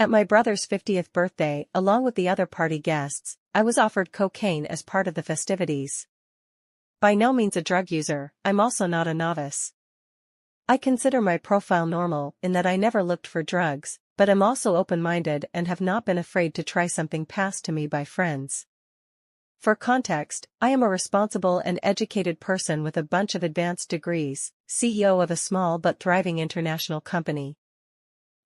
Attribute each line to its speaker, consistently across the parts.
Speaker 1: At my brother's 50th birthday, along with the other party guests, I was offered cocaine as part of the festivities. By no means a drug user, I'm also not a novice. I consider my profile normal in that I never looked for drugs, but am also open-minded and have not been afraid to try something passed to me by friends. For context, I am a responsible and educated person with a bunch of advanced degrees, CEO of a small but thriving international company.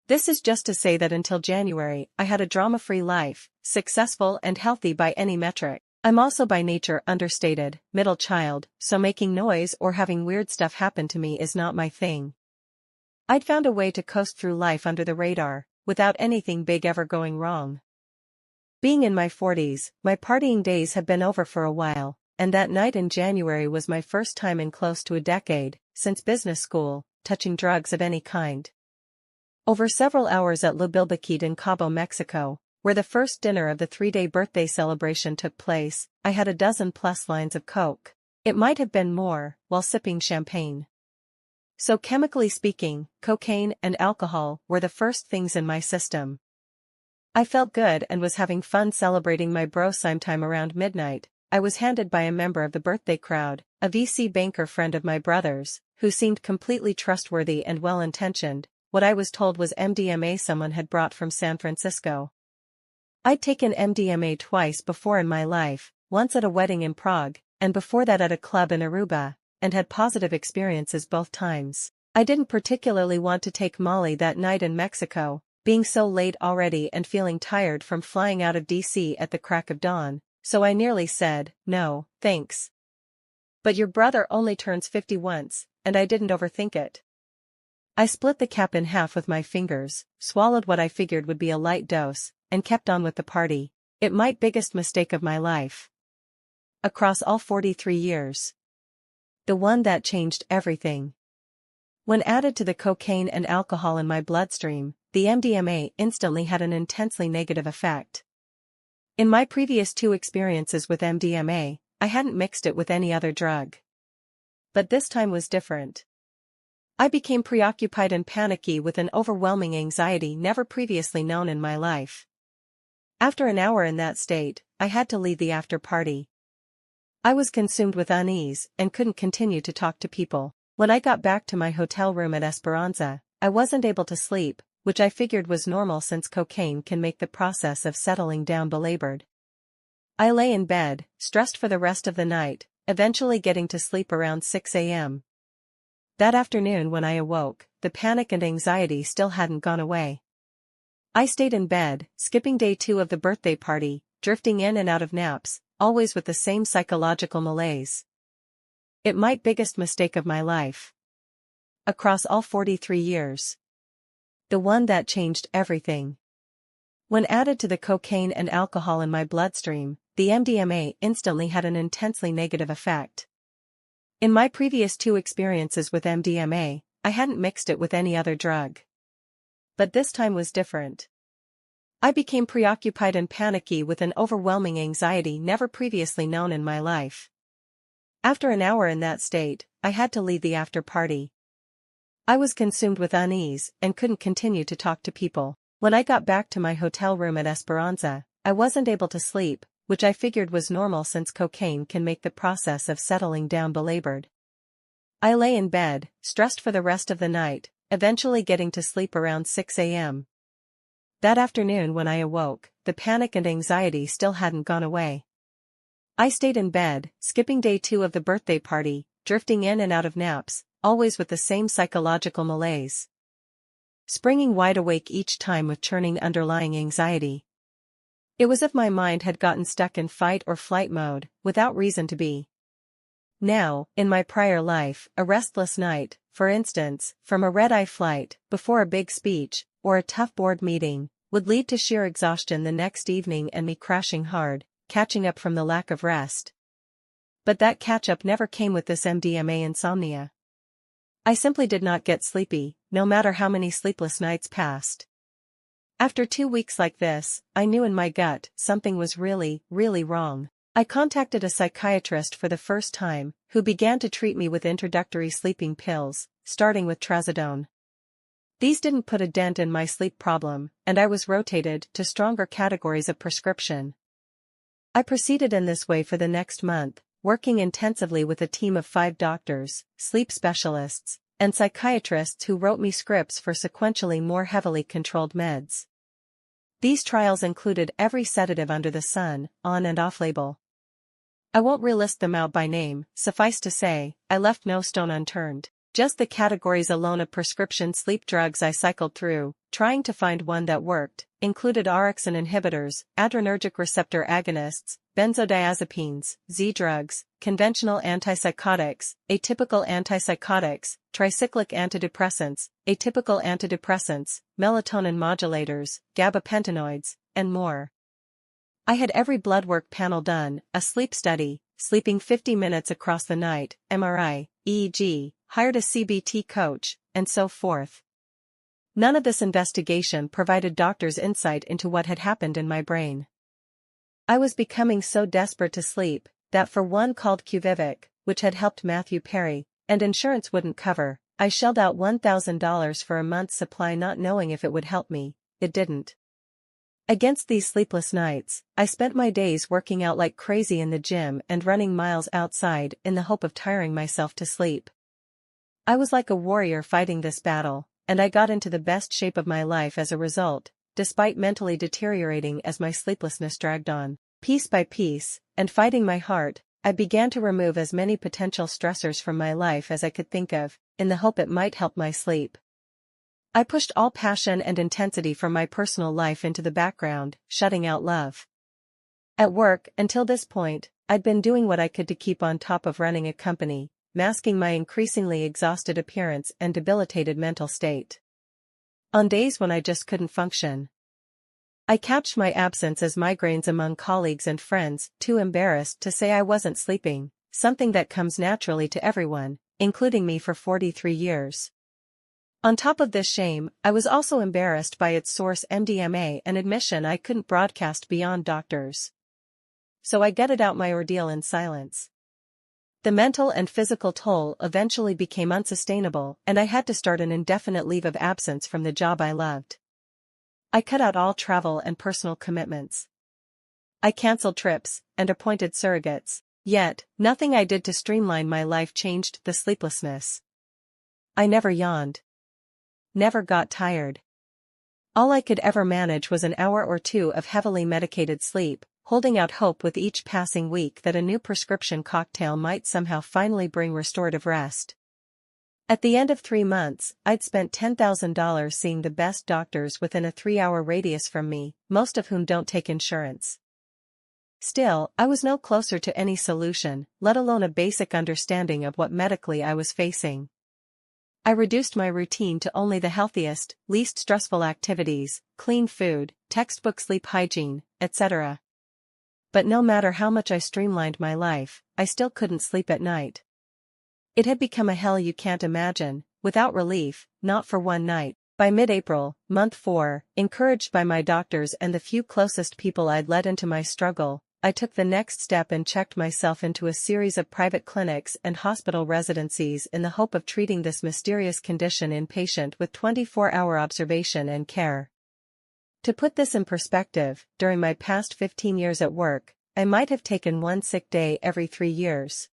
Speaker 1: This is just to say that until January, I had a drama-free life, successful and healthy by any metric. I'm also by nature understated, middle child, so making noise or having weird stuff happen to me is not my thing. I'd found a way to coast through life under the radar, without anything big ever going wrong. Being in my 40s, my partying days have been over for a while, and that night in January was my first time in close to a decade, since business school, touching drugs of any kind. Over several hours at La Bilbaquite in Cabo, Mexico, where the first dinner of the 3-day birthday celebration took place, I had a dozen-plus lines of coke. It might have been more, while sipping champagne. So chemically speaking, cocaine and alcohol were the first things in my system. I felt good and was having fun celebrating my bro sometime around midnight. I was handed by a member of the birthday crowd, a VC banker friend of my brother's, who seemed completely trustworthy and well-intentioned. What I was told was MDMA someone had brought from San Francisco. I'd taken MDMA twice before in my life, once at a wedding in Prague, and before that at a club in Aruba, and had positive experiences both times. I didn't particularly want to take Molly that night in Mexico, being so late already and feeling tired from flying out of DC at the crack of dawn, so I nearly said, no, thanks. But your brother only turns 50 once, and I didn't overthink it. I split the cap in half with my fingers, swallowed what I figured would be a light dose, and kept on with the party. It might biggest mistake of my life. Across all 43 years. The one that changed everything. When added to the cocaine and alcohol in my bloodstream, the MDMA instantly had an intensely negative effect. In my previous 2 experiences with MDMA, I hadn't mixed it with any other drug. But this time was different. I became preoccupied and panicky with an overwhelming anxiety never previously known in my life. After an hour in that state, I had to leave the after-party. I was consumed with unease and couldn't continue to talk to people. When I got back to my hotel room at Esperanza, I wasn't able to sleep, which I figured was normal since cocaine can make the process of settling down belabored. I lay in bed, stressed for the rest of the night, eventually getting to sleep around 6 a.m. That afternoon when I awoke, the panic and anxiety still hadn't gone away. I stayed in bed, skipping day 2 of the birthday party, drifting in and out of naps, always with the same psychological malaise. It might biggest mistake of my life. Across all 43 years. The one that changed everything. When added to the cocaine and alcohol in my bloodstream, the MDMA instantly had an intensely negative effect. In my previous 2 experiences with MDMA, I hadn't mixed it with any other drug. But this time was different. I became preoccupied and panicky with an overwhelming anxiety never previously known in my life. After an hour in that state, I had to leave the after-party. I was consumed with unease and couldn't continue to talk to people. When I got back to my hotel room at Esperanza, I wasn't able to sleep, which I figured was normal since cocaine can make the process of settling down belabored. I lay in bed, stressed for the rest of the night, eventually getting to sleep around 6 a.m. That afternoon when I awoke, the panic and anxiety still hadn't gone away. I stayed in bed, skipping day 2 of the birthday party, drifting in and out of naps, always with the same psychological malaise. Springing wide awake each time with churning underlying anxiety. It was as if my mind had gotten stuck in fight or flight mode, without reason to be. Now, in my prior life, a restless night, for instance, from a red-eye flight, before a big speech, or a tough board meeting, would lead to sheer exhaustion the next evening and me crashing hard, catching up from the lack of rest. But that catch-up never came with this MDMA insomnia. I simply did not get sleepy, no matter how many sleepless nights passed. After 2 weeks like this, I knew in my gut something was really, really wrong. I contacted a psychiatrist for the first time, who began to treat me with introductory sleeping pills, starting with trazodone. These didn't put a dent in my sleep problem, and I was rotated to stronger categories of prescription. I proceeded in this way for the next month, working intensively with a team of 5 doctors, sleep specialists, and psychiatrists who wrote me scripts for sequentially more heavily controlled meds. These trials included every sedative under the sun, on and off-label. I won't relist them out by name, suffice to say, I left no stone unturned. Just the categories alone of prescription sleep drugs I cycled through, trying to find one that worked, included orexin inhibitors, adrenergic receptor agonists, benzodiazepines, Z-drugs, conventional antipsychotics, atypical antipsychotics, tricyclic antidepressants, atypical antidepressants, melatonin modulators, gabapentinoids, and more. I had every blood work panel done, a sleep study, sleeping 50 minutes across the night, MRI, EEG, hired a CBT coach, and so forth. None of this investigation provided doctors insight into what had happened in my brain. I was becoming so desperate to sleep, that for one called Quvivic, which had helped Matthew Perry, and insurance wouldn't cover, I shelled out $1,000 for a month's supply not knowing if it would help me. It didn't. Against these sleepless nights, I spent my days working out like crazy in the gym and running miles outside in the hope of tiring myself to sleep. I was like a warrior fighting this battle, and I got into the best shape of my life as a result, despite mentally deteriorating as my sleeplessness dragged on. Piece by piece, and fighting my heart, I began to remove as many potential stressors from my life as I could think of, in the hope it might help my sleep. I pushed all passion and intensity from my personal life into the background, shutting out love. At work, until this point, I'd been doing what I could to keep on top of running a company, masking my increasingly exhausted appearance and debilitated mental state. On days when I just couldn't function, I couched my absence as migraines among colleagues and friends, too embarrassed to say I wasn't sleeping, something that comes naturally to everyone, including me for 43 years. On top of this shame, I was also embarrassed by its source MDMA, an admission I couldn't broadcast beyond doctors. So I gutted out my ordeal in silence. The mental and physical toll eventually became unsustainable, and I had to start an indefinite leave of absence from the job I loved. I cut out all travel and personal commitments. I canceled trips and appointed surrogates, yet, nothing I did to streamline my life changed the sleeplessness. I never yawned. Never got tired. All I could ever manage was an hour or two of heavily medicated sleep, holding out hope with each passing week that a new prescription cocktail might somehow finally bring restorative rest. At the end of 3 months, I'd spent $10,000 seeing the best doctors within a 3-hour radius from me, most of whom don't take insurance. Still, I was no closer to any solution, let alone a basic understanding of what medically I was facing. I reduced my routine to only the healthiest, least stressful activities, clean food, textbook sleep hygiene, etc. But no matter how much I streamlined my life, I still couldn't sleep at night. It had become a hell you can't imagine, without relief, not for one night. By mid-April, month 4, encouraged by my doctors and the few closest people I'd let into my struggle, I took the next step and checked myself into a series of private clinics and hospital residencies in the hope of treating this mysterious condition inpatient with 24-hour observation and care. To put this in perspective, during my past 15 years at work, I might have taken one sick day every 3 years.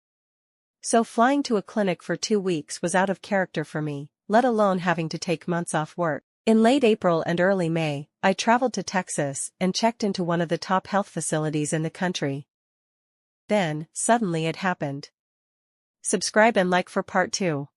Speaker 1: So flying to a clinic for 2 weeks was out of character for me, let alone having to take months off work. In late April and early May, I traveled to Texas and checked into one of the top health facilities in the country. Then, suddenly it happened. Subscribe and like for part 2.